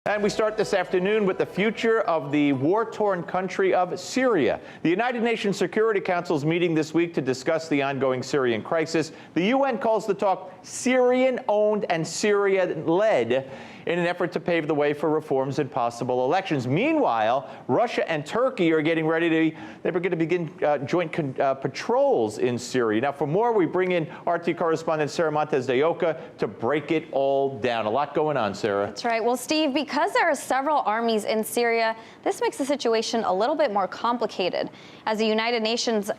And we start this afternoon with the future of the war-torn country of Syria. The United Nations Security Council is meeting this week to discuss the ongoing Syrian crisis. The UN calls the talk Syrian-owned and Syria-led in an effort to pave the way for reforms and possible elections. Meanwhile, Russia and Turkey are getting ready they're going to begin joint patrols in Syria. Now, for more, we bring in RT correspondent Sara Montes to break it all down. A lot going on, Sara. That's right. Well, Steve, because there are several armies in Syria, this makes the situation a little bit more complicated. As the United Nations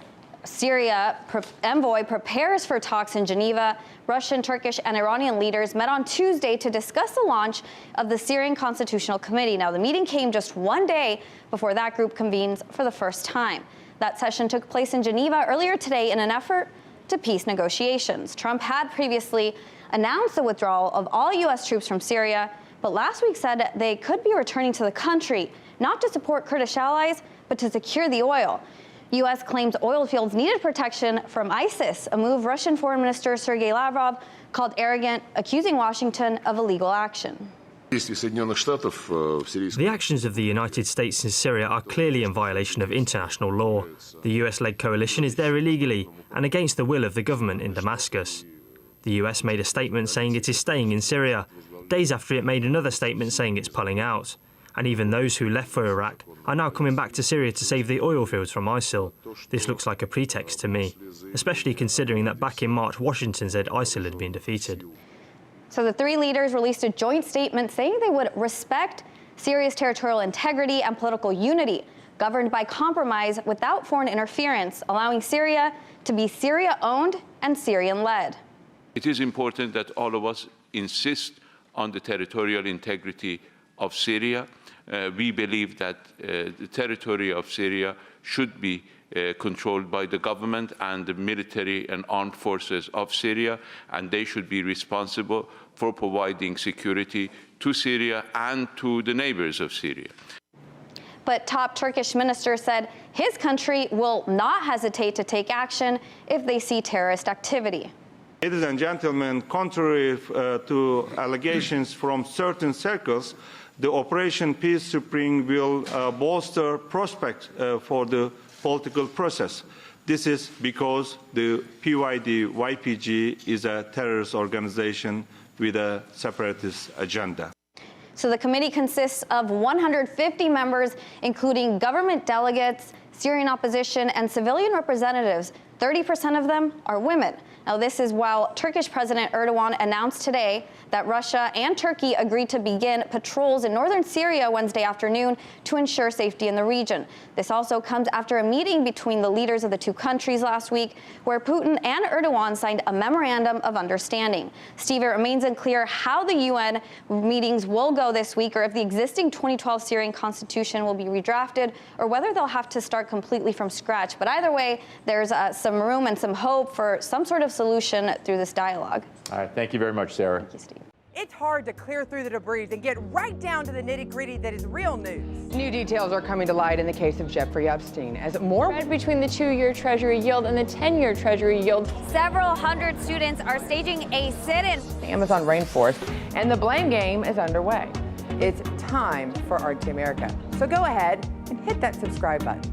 Syria envoy prepares for talks in Geneva, Russian, Turkish, and Iranian leaders met on Tuesday to discuss the launch of the Syrian Constitutional Committee. Now, the meeting came just one day before that group convenes for the first time. That session took place in Geneva earlier today in an effort to peace negotiations. Trump had previously announced the withdrawal of all U.S. troops from Syria, but last week said they could be returning to the country, not to support Kurdish allies, but to secure the oil. U.S. claims oil fields needed protection from ISIS, a move Russian Foreign Minister Sergey Lavrov called arrogant, accusing Washington of illegal action. The actions of the United States in Syria are clearly in violation of international law. The US-led coalition is there illegally and against the will of the government in Damascus. The US made a statement saying it is staying in Syria, days after it made another statement saying it's pulling out. And even those who left for Iraq are now coming back to Syria to save the oil fields from ISIL. This looks like a pretext to me, especially considering that back in March, Washington said ISIL had been defeated. So the three leaders released a joint statement saying they would respect Syria's territorial integrity and political unity, governed by compromise without foreign interference, allowing Syria to be Syria-owned and Syrian-led. It is important that all of us insist on the territorial integrity of Syria. We believe that the territory of Syria should be controlled by the government and the military and armed forces of Syria, and they should be responsible for providing security to Syria and to the neighbors of Syria. But top Turkish minister said his country will not hesitate to take action if they see terrorist activity. Ladies and gentlemen, contrary to allegations from certain circles, the Operation Peace Spring will bolster prospects for the political process. This is because the PYD-YPG is a terrorist organization with a separatist agenda. So the committee consists of 150 members, including government delegates, Syrian opposition, and civilian representatives. 30% of them are women. Now, this is while Turkish President Erdogan announced today that Russia and Turkey agreed to begin patrols in northern Syria Wednesday afternoon to ensure safety in the region. This also comes after a meeting between the leaders of the two countries last week, where Putin and Erdogan signed a memorandum of understanding. Steve, it remains unclear how the UN meetings will go this week, or if the existing 2012 Syrian constitution will be redrafted, or whether they'll have to start completely from scratch. But either way, there's some room and some hope for some sort of solution through this dialogue. All right, thank you very much, Sara. Thank you, Steve. It's hard to clear through the debris and get right down to the nitty-gritty that is real news. New details are coming to light in the case of Jeffrey Epstein as more spread between the 2-year Treasury yield and the 10-year Treasury yield. Several hundred students are staging a sit-in. The Amazon rainforest, and the blame game is underway. It's time for RT America. So go ahead and hit that subscribe button.